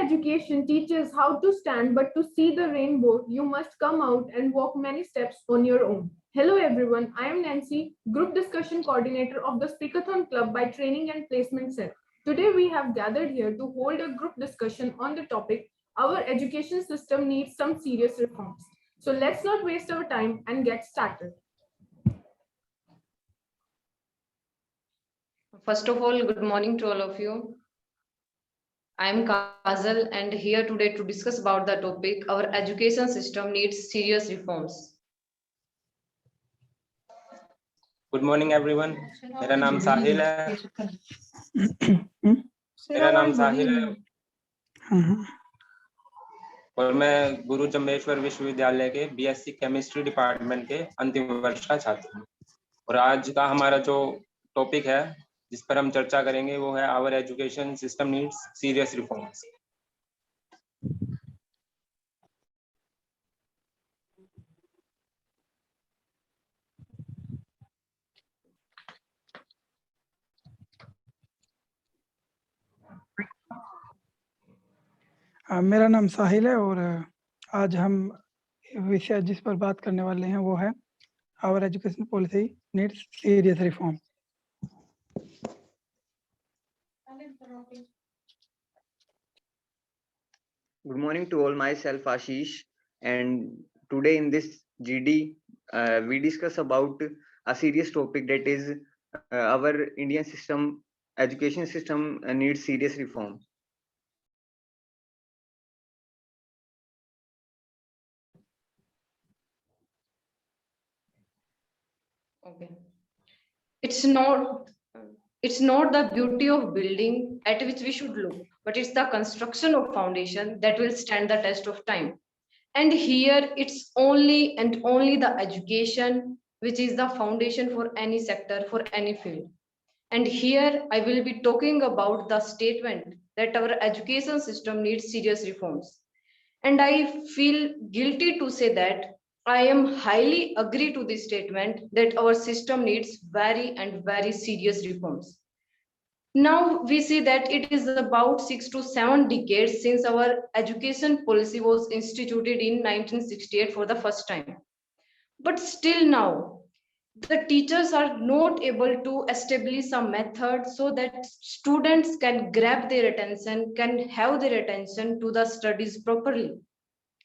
education teaches how to stand, but to see the rainbow, you must come out and walk many steps on your own. Hello everyone, I am Nancy, Group Discussion Coordinator of the Speakathon Club by Training and Placement Cell. Today we have gathered here to hold a group discussion on the topic, our education system needs some serious reforms. So let's not waste our time and get started. First of all, good morning to all of you. I am Kajal and here today to discuss about the topic, our education system needs serious reforms. Good morning everyone, मेरा नाम साहिल है। और मैं गुरु जम्बेश्वर विश्वविद्यालय के BSc chemistry department के अंतिम वर्ष का छात्र हूँ। और आज का हमारा जो टॉपिक है जिस पर हम चर्चा करेंगे वो है our education system needs serious reforms. मेरा नाम साहिल है और आज हम विषय जिस पर बात करने वाले हैं वो है our education policy needs serious reform. Good morning to all, myself Ashish, and today in this GD we discuss about a serious topic, that is our Indian education system needs serious reform. Okay. It's not the beauty of building at which we should look, but it's the construction of foundation that will stand the test of time. And here it's only and only the education which is the foundation for any sector, for any field. And here I will be talking about the statement that our education system needs serious reforms. And I feel guilty to say that I am highly agree to this statement that our system needs very and very serious reforms. Now we see that it is about 6 to 7 decades since our education policy was instituted in 1968 for the first time. But still now, the teachers are not able to establish a method so that students can grab their attention, can have their attention to the studies properly.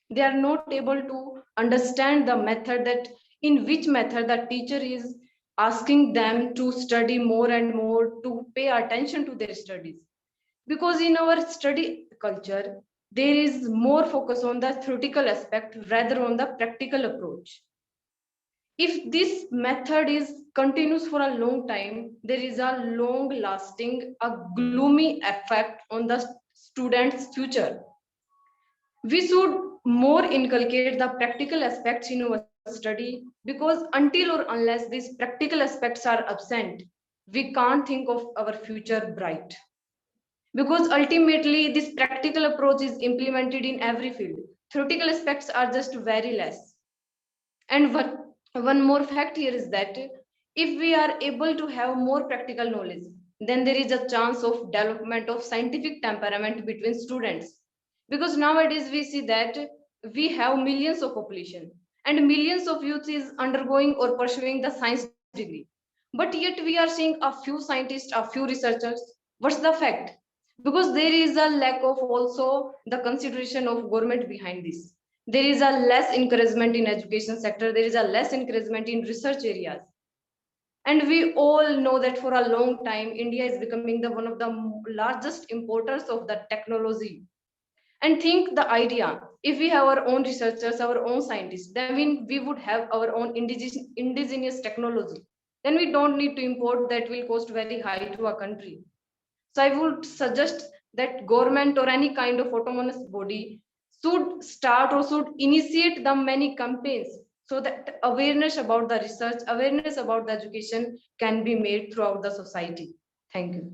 They are not able to understand the method, that in which method the teacher is asking them to study more and more, to pay attention to their studies. Because in our study culture, there is more focus on the theoretical aspect rather on the practical approach. If this method is continues for a long time, there is a long lasting, a gloomy effect on the student's future. We should more inculcate the practical aspects in our study, because until or unless these practical aspects are absent, we can't think of our future bright. Because ultimately this practical approach is implemented in every field. Theoretical aspects are just very less. And one more fact here is that if we are able to have more practical knowledge, then there is a chance of development of scientific temperament between students. Because nowadays we see that we have millions of population and millions of youth is undergoing or pursuing the science degree. But yet we are seeing a few scientists, a few researchers. What's the fact? Because there is a lack of also the consideration of government behind this. There is a less encouragement in education sector. There is a less encouragement in research areas. And we all know that for a long time, India is becoming one of the largest importers of the technology. And think the idea, if we have our own researchers, our own scientists, then we would have our own indigenous technology. Then we don't need to import that will cost very high to a country. So I would suggest that government or any kind of autonomous body should start or should initiate the many campaigns so that awareness about the research, awareness about the education can be made throughout the society. Thank you.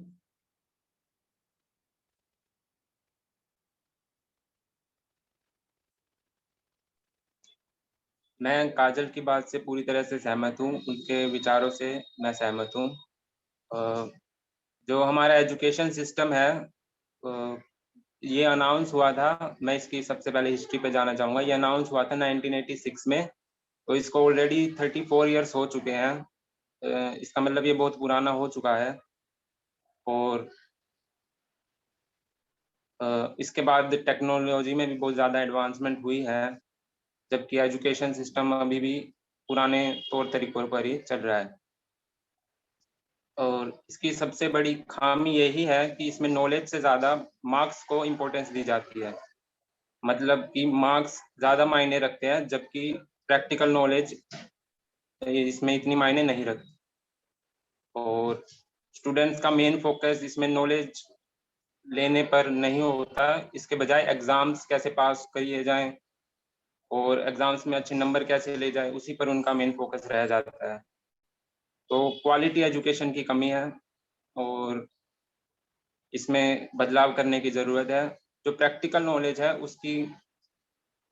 मैं काजल की बात से पूरी तरह से सहमत हूँ, उनके विचारों से मैं सहमत हूँ। जो हमारा एजुकेशन सिस्टम है ये अनाउंस हुआ था, मैं इसकी सबसे पहले हिस्ट्री पे जाना चाहूँगा। ये अनाउंस हुआ था 1986 में, तो इसको ऑलरेडी 34 ईयर्स हो चुके हैं। इसका मतलब ये बहुत पुराना हो चुका है। और इसके बाद टेक्नोलॉजी में भी बहुत ज़्यादा एडवांसमेंट हुई है, जबकि एजुकेशन सिस्टम अभी भी पुराने तौर तरीकों पर ही चल रहा है। और इसकी सबसे बड़ी खामी यही है कि इसमें नॉलेज से ज़्यादा मार्क्स को इम्पोर्टेंस दी जाती है। मतलब कि मार्क्स ज़्यादा मायने रखते हैं, जबकि प्रैक्टिकल नॉलेज इसमें इतनी मायने नहीं रखती। और स्टूडेंट्स का मेन फोकस इसमें नॉलेज लेने पर नहीं होता, इसके बजाय एग्जाम्स कैसे पास किए जाएं और एग्जाम्स में अच्छे नंबर कैसे ले जाए, उसी पर उनका मेन फोकस रह जाता है। तो क्वालिटी एजुकेशन की कमी है और इसमें बदलाव करने की ज़रूरत है। जो प्रैक्टिकल नॉलेज है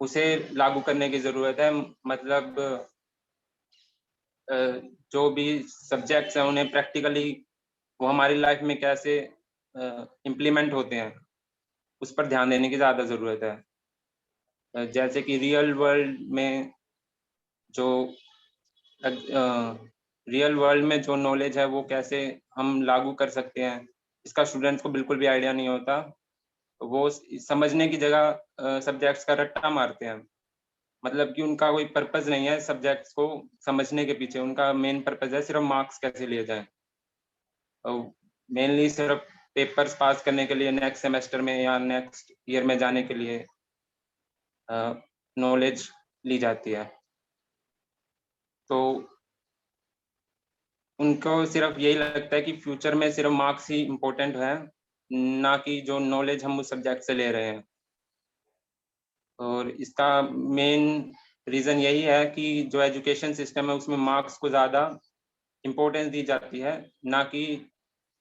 उसे लागू करने की ज़रूरत है। मतलब जो भी सब्जेक्ट्स हैं उन्हें प्रैक्टिकली वो हमारी लाइफ में कैसे इम्प्लीमेंट होते हैं, उस पर ध्यान देने की ज़्यादा ज़रूरत है। जैसे कि रियल वर्ल्ड में जो नॉलेज है वो कैसे हम लागू कर सकते हैं, इसका स्टूडेंट्स को बिल्कुल भी आइडिया नहीं होता। वो समझने की जगह सब्जेक्ट्स का रट्टा मारते हैं। मतलब कि उनका कोई पर्पस नहीं है सब्जेक्ट्स को समझने के पीछे, उनका मेन पर्पस है सिर्फ मार्क्स कैसे लिए जाएं। मेनली सिर्फ पेपर्स पास करने के लिए नेक्स्ट सेमेस्टर में या नेक्स्ट ईयर में जाने के लिए नॉलेज ली जाती है। तो उनको सिर्फ यही लगता है कि फ्यूचर में सिर्फ मार्क्स ही इम्पोर्टेंट है, ना कि जो नॉलेज हम उस सब्जेक्ट से ले रहे हैं। और इसका मेन रीज़न यही है कि जो एजुकेशन सिस्टम है उसमें मार्क्स को ज़्यादा इम्पोर्टेंस दी जाती है, ना कि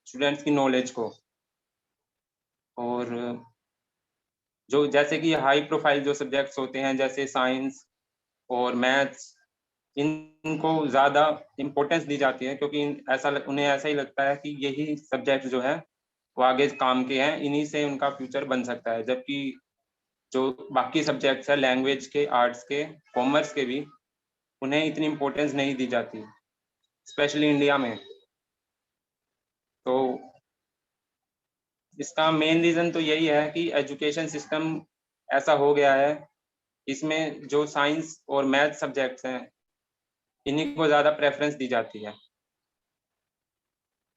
स्टूडेंट्स की नॉलेज को। और जो जैसे कि हाई प्रोफाइल जो सब्जेक्ट्स होते हैं जैसे साइंस और मैथ्स, इनको ज़्यादा इम्पोर्टेंस दी जाती है, क्योंकि उन्हें ऐसा ही लगता है कि यही सब्जेक्ट जो है वो आगे काम के हैं, इन्हीं से उनका फ्यूचर बन सकता है। जबकि जो बाकी सब्जेक्ट्स है लैंग्वेज के, आर्ट्स के, कॉमर्स के भी, उन्हें इतनी इम्पोर्टेंस नहीं दी जाती, स्पेशली इंडिया में। तो इसका मेन रीज़न तो यही है कि एजुकेशन सिस्टम ऐसा हो गया है, इसमें जो साइंस और मैथ सब्जेक्ट्स हैं इन्हीं को ज़्यादा प्रेफरेंस दी जाती है।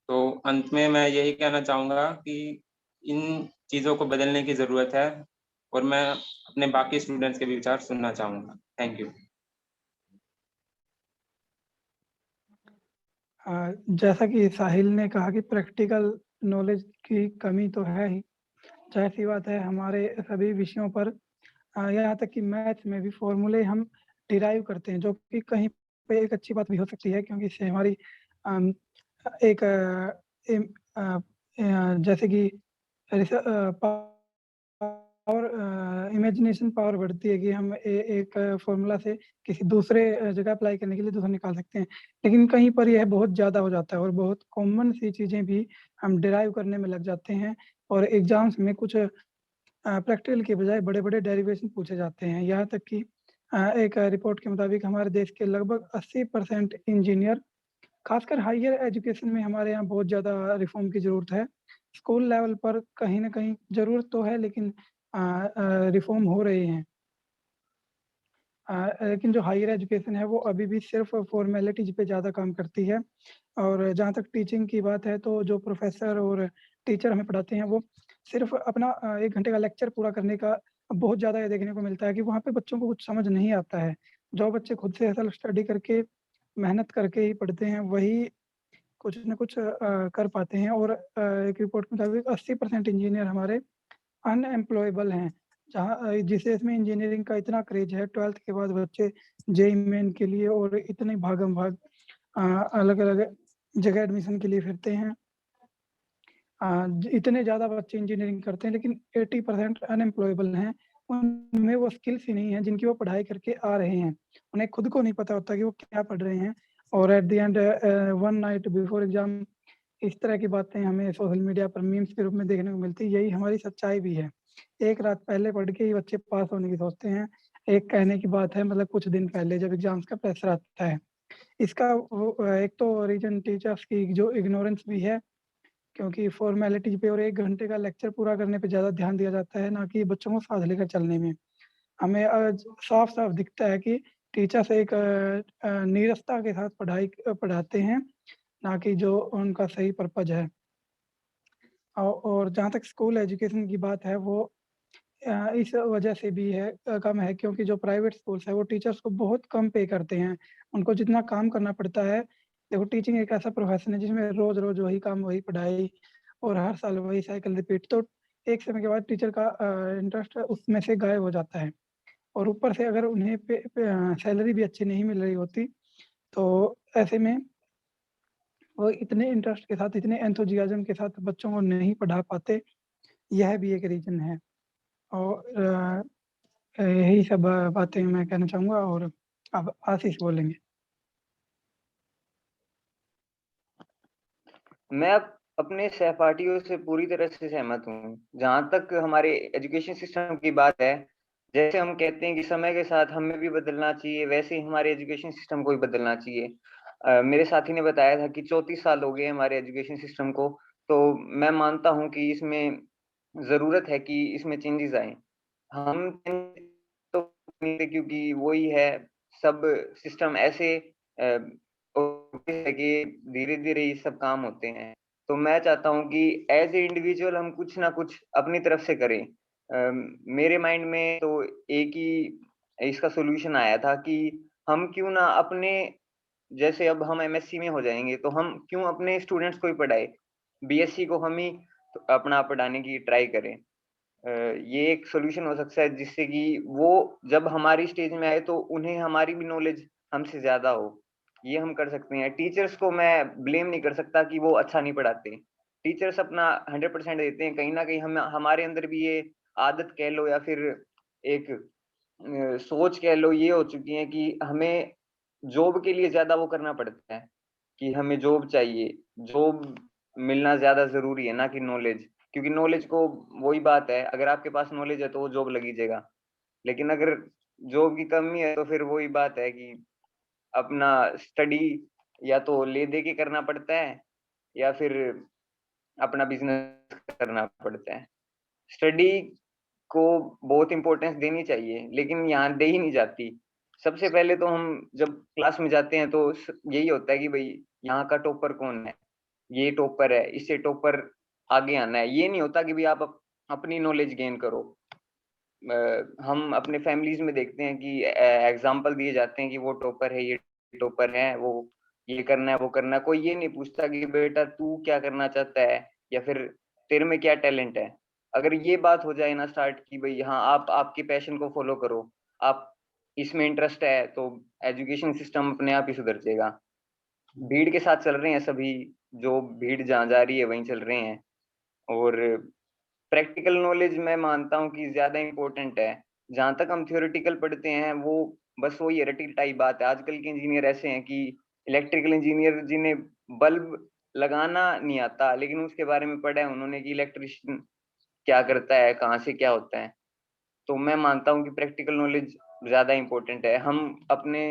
तो अंत में मैं यही कहना चाहूँगा कि इन चीज़ों को बदलने की ज़रूरत है, और मैं अपने बाकी स्टूडेंट्स के भी विचार सुनना चाहूँगा। Thank you. जैसा कि साहिल ने कहा कि प्रैक्टिकल नॉलेज की कमी तो है ही, जाहिर सी बात है हमारे सभी विषयों पर यहाँ तक कि मैथ्स में भी फॉर्मूले हम डिराइव करते हैं, जो कि कहीं पे एक अच्छी बात भी हो सकती है, क्योंकि इससे हमारी एक जैसे कि पावर इमेजिनेशन पावर बढ़ती है कि हम एक फॉर्मूला से किसी दूसरे जगह अप्लाई करने के लिए दूसरा निकाल सकते हैं। लेकिन कहीं पर यह बहुत ज़्यादा हो जाता है और बहुत कॉमन सी चीज़ें भी हम डिराइव करने में लग जाते हैं, और एग्जाम्स में कुछ प्रैक्टिकल के बजाय बड़े-बड़े डेरिवेशन पूछे जाते हैं। यहाँ तक कि एक रिपोर्ट के मुताबिक हमारे देश के लगभग 80% इंजीनियर, खासकर हायर एजुकेशन में हमारे यहाँ बहुत ज़्यादा रिफॉर्म की ज़रूरत है। स्कूल लेवल पर कहीं न कहीं ज़रूरत तो है, लेकिन रिफॉर्म हो रहे हैं। लेकिन जो हायर एजुकेशन है वो अभी भी सिर्फ फॉर्मेलिटीज़ पे ज़्यादा काम करती है। और जहाँ तक टीचिंग की बात है, तो जो प्रोफ़ेसर और टीचर हमें पढ़ाते हैं वो सिर्फ अपना 1 घंटे का लेक्चर पूरा करने का बहुत ज़्यादा ये देखने को मिलता है कि वहाँ पे बच्चों को कुछ समझ नहीं आता है। जो बच्चे खुद से सेल्फ स्टडी करके, मेहनत करके ही पढ़ते हैं, वही कुछ न कुछ कर पाते हैं। और एक रिपोर्ट के मुताबिक 80% इंजीनियर हमारे अनएम्प्लॉयबल हैं। जिस देश में इंजीनियरिंग का इतना क्रेज़ है, 12th के बाद बच्चे जेईई मेन के लिए और इतनी भागम-भाग अलग-अलग जगह एडमिशन के लिए फिरते हैं। इतने ज़्यादा बच्चे इंजीनियरिंग करते हैं, लेकिन 80% अनएम्प्लॉयबल हैं। उनमें वो स्किल्स ही नहीं है जिनकी वो पढ़ाई करके आ रहे हैं। उन्हें खुद को नहीं पता होता कि वो क्या पढ़ रहे हैं, और at the end one night before exam इस तरह की बातें हमें सोशल मीडिया पर मीम्स के रूप में देखने को मिलती है। यही हमारी सच्चाई भी है। एक रात पहले पढ़ के ही बच्चे पास होने की सोचते हैं। एक कहने की बात है, मतलब कुछ दिन पहले जब एग्जाम्स का प्रेशर आता है। इसका एक तो रीजन टीचर्स की जो इग्नोरेंस भी है, क्योंकि फॉर्मेलिटी पे और 1 घंटे का लेक्चर पूरा करने पे ज़्यादा ध्यान दिया जाता है, ना कि बच्चों को साथ लेकर चलने में। हमें साफ-साफ दिखता है कि टीचर्स एक नीरसता के साथ पढ़ाते हैं, ना कि जो उनका सही पर्पज़ है। और जहाँ तक स्कूल एजुकेशन की बात है, वो इस वजह से भी है कम है, क्योंकि जो प्राइवेट स्कूल्स हैं वो टीचर्स को बहुत कम पे करते हैं। उनको जितना काम करना पड़ता है, देखो टीचिंग एक ऐसा प्रोफेशन है जिसमें रोज़-रोज़ वही काम, वही पढ़ाई और हर साल वही साइकिल रिपीट, तो एक समय के बाद टीचर का इंटरेस्ट उसमें से गायब हो जाता है। और ऊपर से अगर उन्हें सैलरी भी अच्छी नहीं मिल रही होती, तो ऐसे में वो इतने इंटरेस्ट के साथ, इतने एंथुसियाज़्म के साथ बच्चों को नहीं पढ़ा पाते, यह भी एक रीज़न है। और यही सब बातें मैं कहना चाहूँगा, और अब आशीष बोलेंगे। मैं अपने सहपाठियों से पूरी तरह से सहमत हूँ। जहाँ तक हमारे एजुकेशन सिस्टम की बात है, जैसे हम कहते हैं कि समय के साथ हमें भी बदलना चाहिए, वैसे ही हमारे एजुकेशन सिस्टम को भी बदलना चाहिए। मेरे साथी ने बताया था कि 34 साल हो गए हमारे एजुकेशन सिस्टम को, तो मैं मानता हूँ कि इसमें ज़रूरत है कि इसमें चेंजेस आएँ। हम तो नहीं थे, क्योंकि वही है, सब सिस्टम ऐसे है कि धीरे-धीरे ये सब काम होते हैं। तो मैं चाहता हूँ कि एज़ ए इंडिविजुअल हम कुछ ना कुछ अपनी तरफ से करें। मेरे माइंड में तो एक ही इसका सॉल्यूशन आया था कि हम क्यों ना अपने, जैसे अब हम एमएससी में हो जाएँगे, तो हम क्यों अपने स्टूडेंट्स को ही पढ़ाएँ? बीएससी को हम ही अपना पढ़ाने की ट्राई करें। ये एक सॉल्यूशन हो सकता है, जिससे कि वो जब हमारी स्टेज में आए तो उन्हें हमारी भी नॉलेज हमसे ज़्यादा हो। ये हम कर सकते हैं। टीचर्स को मैं ब्लेम नहीं कर सकता कि वो अच्छा नहीं पढ़ाते। टीचर्स अपना 100% देते हैं। कहीं न कहीं हम हमारे अंदर भी ये आदत कह लो या फिर एक सोच कह लो, ये हो चुकी है कि हमें जॉब के लिए ज़्यादा वो करना पड़ता है, कि हमें जॉब चाहिए। जॉब मिलना ज़्यादा ज़रूरी है, ना कि नॉलेज। क्योंकि नॉलेज को, वही बात है, अगर आपके पास नॉलेज है तो वो जॉब लग ही जाएगा। लेकिन अगर जॉब की कमी है तो फिर वही बात है कि अपना स्टडी या तो ले दे के करना पड़ता है या फिर अपना बिज़नेस करना पड़ता है। स्टडी को बहुत इम्पोर्टेंस देनी चाहिए, लेकिन यहाँ दे ही नहीं जाती। सबसे पहले तो हम जब क्लास में जाते हैं तो यही होता है कि भई यहाँ का टॉपर कौन है? ये टॉपर है, इससे टॉपर आगे आना है। ये नहीं होता कि भई आप अपनी नॉलेज गेन करो। हम अपने फैमिलीज़ में देखते हैं कि एग्ज़ाम्पल दिए जाते हैं कि वो टॉपर है, ये टॉपर है, वो ये करना है, वो करना है। कोई ये नहीं पूछता कि बेटा तू क्या करना चाहता है या फिर तेरे में क्या टैलेंट है। अगर ये बात हो जाए ना स्टार्ट कि भई हाँ, आप आपके पैशन को फ़ॉलो करो, आप इसमें इंटरेस्ट है, तो एजुकेशन सिस्टम अपने आप ही सुधर जाएगा। भीड़ के साथ चल रहे हैं सभी, जो भीड़ जहाँ जा रही है वहीं चल रहे हैं। और प्रैक्टिकल नॉलेज मैं मानता हूँ कि ज़्यादा इम्पोर्टेंट है। जहाँ तक हम थ्योरेटिकल पढ़ते हैं, वो बस वही रटी-रटाई बात है। आजकल के इंजीनियर ऐसे हैं कि इलेक्ट्रिकल इंजीनियर जिन्हें बल्ब लगाना नहीं आता, लेकिन उसके बारे में पढ़ा है उन्होंने कि इलेक्ट्रीशियन क्या करता है, कहाँ से क्या होता है। तो मैं मानता हूँ कि प्रैक्टिकल नॉलेज ज़्यादा इम्पोर्टेंट है। हम अपने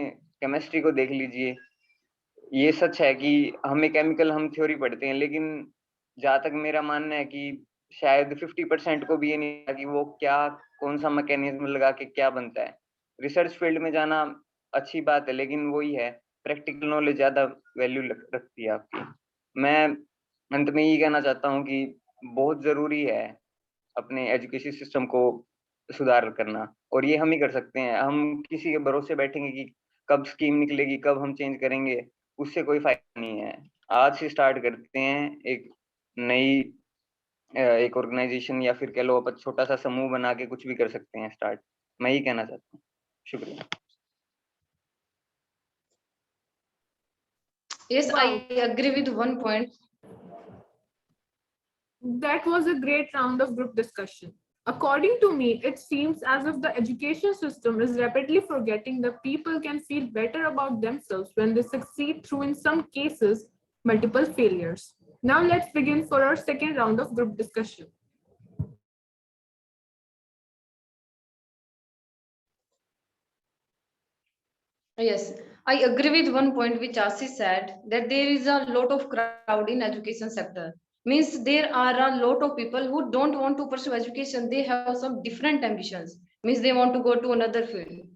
केमिस्ट्री को देख लीजिए, ये सच है कि हमें केमिकल, हम थ्योरी पढ़ते हैं, लेकिन जहाँ तक मेरा मानना है कि शायद 50% को भी ये नहीं पता कि वो क्या, कौन-सा मैकेनिज़्म लगा के क्या बनता है। रिसर्च फील्ड में जाना अच्छी बात है, लेकिन वही है, प्रैक्टिकल नॉलेज ज़्यादा वैल्यू रखती है आपकी। मैं अंत में यही कहना चाहता हूँ कि बहुत ज़रूरी है अपने एजुकेशन सिस्टम को सुधार करना, और ये हम ही कर सकते हैं। हम किसी के भरोसे बैठेंगे कि कब स्कीम निकलेगी, कब हम चेंज करेंगे, उससे कोई फ़ायदा नहीं है। आज से स्टार्ट करते हैं एक नई एक ऑर्गेनाइज़ेशन, या फिर कह लो आप छोटा-सा समूह बना के कुछ भी कर सकते हैं स्टार्ट। मैं यही कहना चाहता हूँ। शुक्रिया। Yes, Wow, I agree with one point. that was a great round of group discussion. According to me, it seems as if the education system is rapidly forgetting that people can feel better about themselves when they succeed through, in some cases, multiple failures. Now let's begin for our second round of group discussion. Yes, I agree with one point which Asi said, that there is a lot of crowd in education sector. Means there are a lot of people who don't want to pursue education. They have some different ambitions. Means they want to go to another field.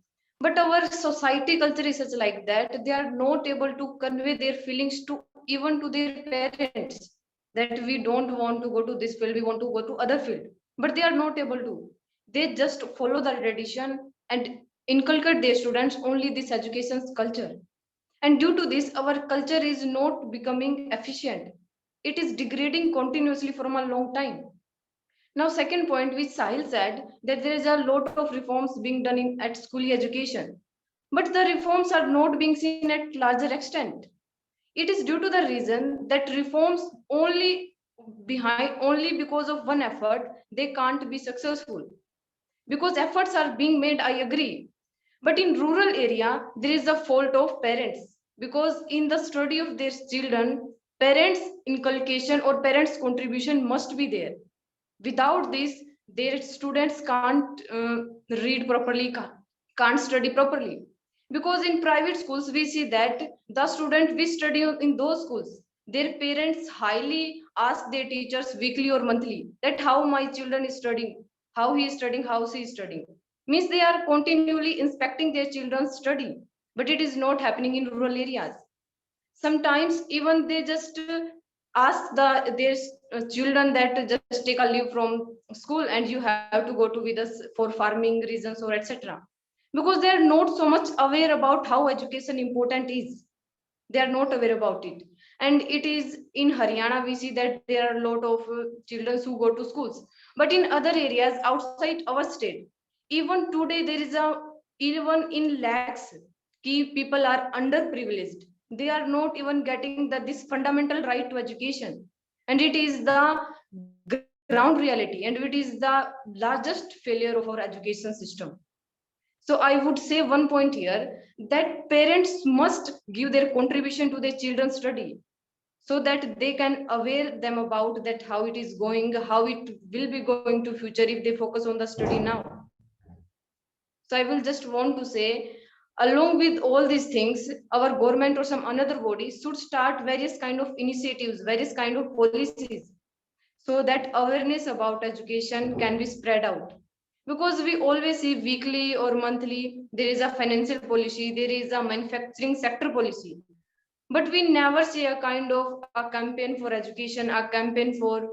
But our society culture is such like that they are not able to convey their feelings to even to their parents, that we don't want to go to this field, we want to go to other field. But they are not able to. They just follow the tradition and inculcate their students only this education culture. And due to this, our culture is not becoming efficient. It is degrading continuously from a long time. Now, second point, which Sahil said, that there is a lot of reforms being done at school education, but the reforms are not being seen at larger extent. It is due to the reason that reforms only because of one effort, they can't be successful. Because efforts are being made, I agree, but in rural area, there is a fault of parents, because in the study of their children, parents' inculcation or parents' contribution must be there. Without this, their students can't read properly, can't study properly. Because in private schools, we see that the student we study in those schools, their parents highly ask their teachers weekly or monthly that how my children is studying, how he is studying, how she is studying. Means they are continually inspecting their children's study, but it is not happening in rural areas. Sometimes even they just ask their children that just take a leave from school and you have to go to with us for farming reasons or etc, because they are not so much aware about how education important is. They are not aware about it. And it is in Haryana we see that there are a lot of children who go to schools, but in other areas outside our state, even today there is a, even in lakhs, key people are underprivileged. They are not even getting this fundamental right to education, and it is the ground reality, and it is the largest failure of our education system. So I would say one point here, that parents must give their contribution to their children's study, so that they can aware them about that how it is going, how it will be going to future if they focus on the study now. So I will just want to say, along with all these things, our government or some another body should start various kind of initiatives, various kind of policies, so that awareness about education can be spread out. Because we always see weekly or monthly there is a financial policy, there is a manufacturing sector policy, but we never see a kind of a campaign for education, a campaign for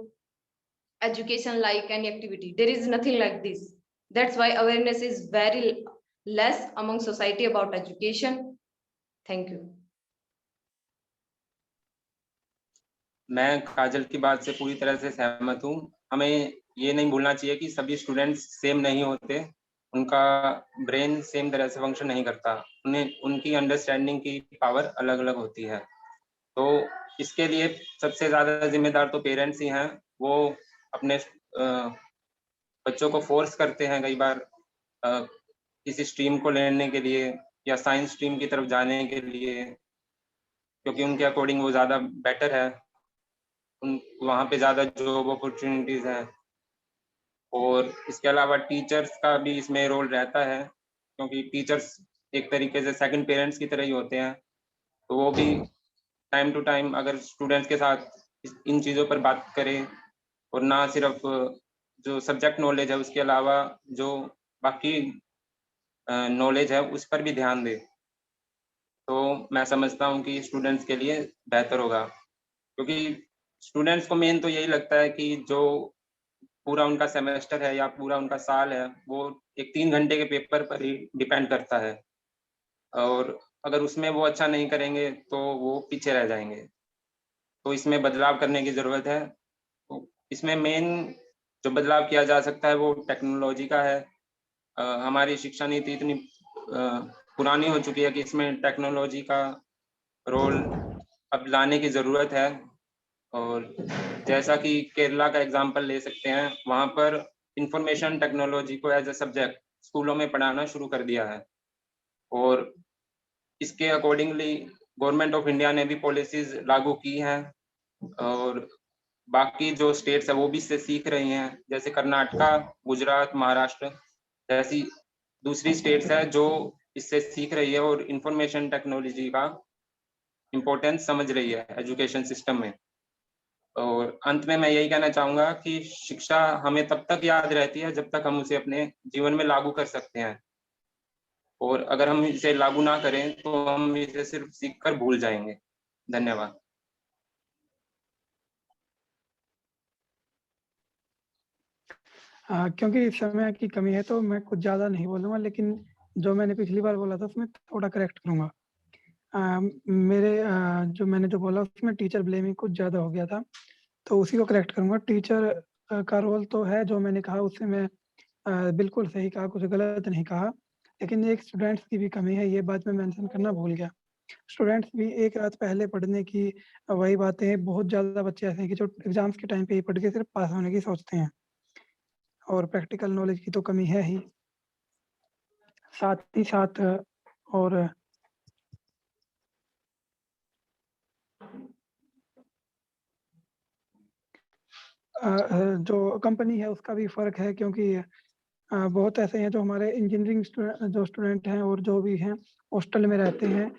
education like any activity. There is nothing like this. That's why awareness is very less among society about education. Thank you. मैं काजल की बात से पूरी तरह से सहमत हूँ। हमें ये नहीं भूलना चाहिए कि सभी स्टूडेंट्स सेम नहीं होते, उनका ब्रेन सेम तरह से फंक्शन नहीं करता, उन्हें उनकी अंडरस्टैंडिंग की पावर अलग अलग होती है। तो इसके लिए सबसे ज़्यादा जिम्मेदार तो पेरेंट्स ही हैं। वो अपने बच्चों को फोर्स करते हैं कई बार किसी स्ट्रीम को लेने के लिए या साइंस स्ट्रीम की तरफ जाने के लिए, क्योंकि उनके अकॉर्डिंग वो ज़्यादा बेटर है, वहाँ पे ज़्यादा जॉब अपॉर्चुनिटीज़ हैं। और इसके अलावा टीचर्स का भी इसमें रोल रहता है, क्योंकि टीचर्स एक तरीके से सेकंड पेरेंट्स की तरह ही होते हैं। तो वो भी टाइम टू टाइम अगर स्टूडेंट्स के साथ इन चीज़ों पर बात करें, और ना सिर्फ जो सब्जेक्ट नॉलेज है उसके अलावा जो बाकी नॉलेज है उस पर भी ध्यान दें, तो मैं समझता हूँ कि स्टूडेंट्स के लिए बेहतर होगा। क्योंकि स्टूडेंट्स को मेन तो यही लगता है कि जो पूरा उनका सेमेस्टर है या पूरा उनका साल है, वो एक 3 घंटे के पेपर पर ही डिपेंड करता है, और अगर उसमें वो अच्छा नहीं करेंगे तो वो पीछे रह जाएँगे। तो इसमें बदलाव करने की ज़रूरत है। तो इसमें मेन जो बदलाव किया जा सकता है वो टेक्नोलॉजी का है। हमारी शिक्षा नीति इतनी पुरानी हो चुकी है कि इसमें टेक्नोलॉजी का रोल अब लाने की ज़रूरत है। और जैसा कि केरला का एग्जांपल ले सकते हैं, वहाँ पर इंफॉर्मेशन टेक्नोलॉजी को एज अ सब्जेक्ट स्कूलों में पढ़ाना शुरू कर दिया है, और इसके अकॉर्डिंगली गवर्नमेंट ऑफ इंडिया ने भी पॉलिसीज लागू की हैं, और बाकी जो स्टेट्स है वो भी इससे सीख रही हैं। जैसे कर्नाटका, गुजरात, महाराष्ट्र जैसी दूसरी स्टेट्स है जो इससे सीख रही है और इंफॉर्मेशन टेक्नोलॉजी का इम्पोर्टेंस समझ रही है एजुकेशन सिस्टम में। और अंत में मैं यही कहना चाहूँगा कि शिक्षा हमें तब तक याद रहती है जब तक हम उसे अपने जीवन में लागू कर सकते हैं, और अगर हम इसे लागू ना करें तो हम इसे सिर्फ सीख कर भूल जाएंगे। धन्यवाद। क्योंकि समय की कमी है तो मैं कुछ ज़्यादा नहीं बोलूँगा, लेकिन जो मैंने पिछली बार बोला था उसमें थोड़ा करेक्ट करूँगा। जो मैंने जो बोला उसमें टीचर ब्लेमिंग कुछ ज़्यादा हो गया था, तो उसी को करेक्ट करूँगा। टीचर का रोल तो है, जो मैंने कहा उससे मैं बिल्कुल सही कहा, कुछ गलत नहीं कहा। लेकिन एक स्टूडेंट्स की भी कमी है, ये बात मैं मेंशन करना भूल गया। स्टूडेंट्स भी एक रात पहले पढ़ने की वही बातें, बहुत ज़्यादा बच्चे ऐसे हैं कि जो एग्ज़ाम्स के टाइम पे ही पढ़ के सिर्फ पास होने की सोचते हैं, और प्रैक्टिकल नॉलेज की तो कमी है ही। साथ ही साथ और जो कंपनी है उसका भी फ़र्क है, क्योंकि बहुत ऐसे हैं जो हमारे इंजीनियरिंग जो स्टूडेंट हैं और जो भी हैं हॉस्टल में रहते हैं,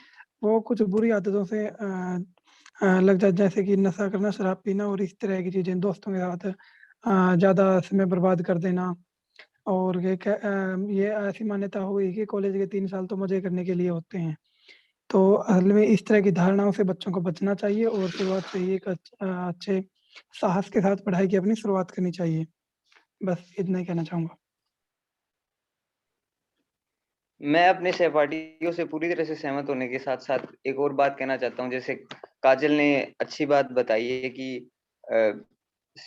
वो कुछ बुरी आदतों से लग जाते, जैसे कि नशा करना, शराब पीना और इस तरह की चीज़ें, दोस्तों के साथ ज़्यादा समय बर्बाद कर देना। और ये ऐसी मान्यता हो गई कि कॉलेज के 3 साल तो मज़े करने के लिए होते हैं। तो असल में इस तरह की धारणाओं से बच्चों को बचना चाहिए और शुरुआत से ही एक अच्छे साहस के साथ पढ़ाई की अपनी शुरुआत करनी चाहिए। बस इतना ही कहना चाहूँगा। मैं अपने सहपाठियों से पूरी तरह से सहमत होने के साथ साथ एक और बात कहना चाहता हूँ। जैसे काजल ने अच्छी बात बताई है कि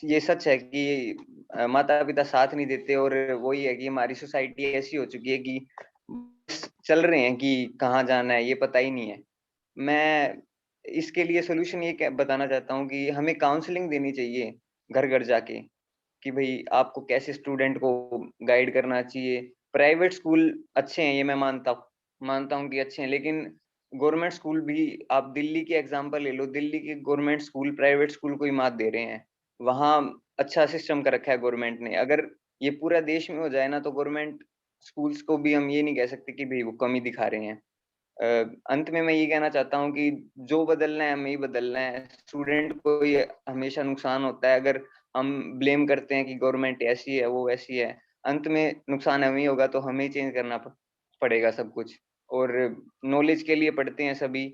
ये सच है कि माता पिता साथ नहीं देते, और वही है कि हमारी सोसाइटी ऐसी हो चुकी है कि चल रहे हैं कि कहाँ जाना है ये पता ही नहीं है। मैं इसके लिए सोल्यूशन ये बताना चाहता हूँ कि हमें काउंसलिंग देनी चाहिए घर घर जाके, कि भाई आपको कैसे स्टूडेंट को गाइड करना चाहिए। प्राइवेट स्कूल अच्छे हैं, ये मैं मानता हूँ कि अच्छे हैं, लेकिन गवर्नमेंट स्कूल भी, आप दिल्ली की एग्जांपल ले लो, दिल्ली के गवर्नमेंट स्कूल प्राइवेट स्कूल को ही मात दे रहे हैं। वहाँ अच्छा सिस्टम कर रखा है गवर्नमेंट ने। अगर ये पूरा देश में हो जाए ना, तो गवर्नमेंट स्कूल्स को भी हम ये नहीं कह सकते कि भाई वो कमी दिखा रहे हैं। अंत में मैं ये कहना चाहता हूँ कि जो बदलना है हमें ही बदलना है। स्टूडेंट को ये हमेशा नुकसान होता है अगर हम ब्लेम करते हैं कि गवर्नमेंट ऐसी है वो वैसी है। अंत में नुकसान हमें ही होगा, तो हमें ही चेंज करना पड़ेगा सब कुछ। और नॉलेज के लिए पढ़ते हैं सभी,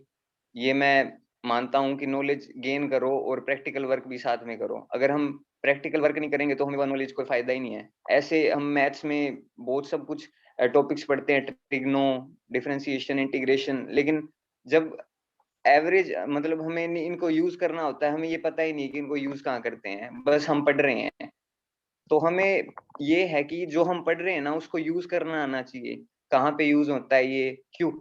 ये मैं मानता हूँ कि नॉलेज गेन करो और प्रैक्टिकल वर्क भी साथ में करो। अगर हम प्रैक्टिकल वर्क नहीं करेंगे तो हमें वो नॉलेज कोई फायदा ही नहीं है। ऐसे हम मैथ्स में बहुत सब कुछ टॉपिक्स पढ़ते हैं, ट्रिग्नो, डिफरेंशिएशन, इंटीग्रेशन, लेकिन जब एवरेज मतलब हमें इनको यूज करना होता है, हमें ये पता ही नहीं कि इनको यूज कहाँ करते हैं, बस हम पढ़ रहे हैं। तो हमें ये है कि जो हम पढ़ रहे हैं ना उसको यूज करना आना चाहिए। कहाँ पे यूज होता है, ये क्यों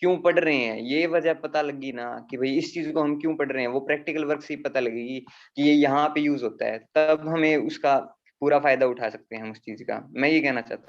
क्यों पढ़ रहे हैं, ये वजह पता लगी ना कि भाई इस चीज को हम क्यों पढ़ रहे हैं, वो प्रैक्टिकल वर्क से ही पता लगेगी कि ये यहाँ पे यूज होता है, तब हमें उसका पूरा फायदा उठा सकते हैं हम उस चीज का। मैं ये कहना चाहता हूँ।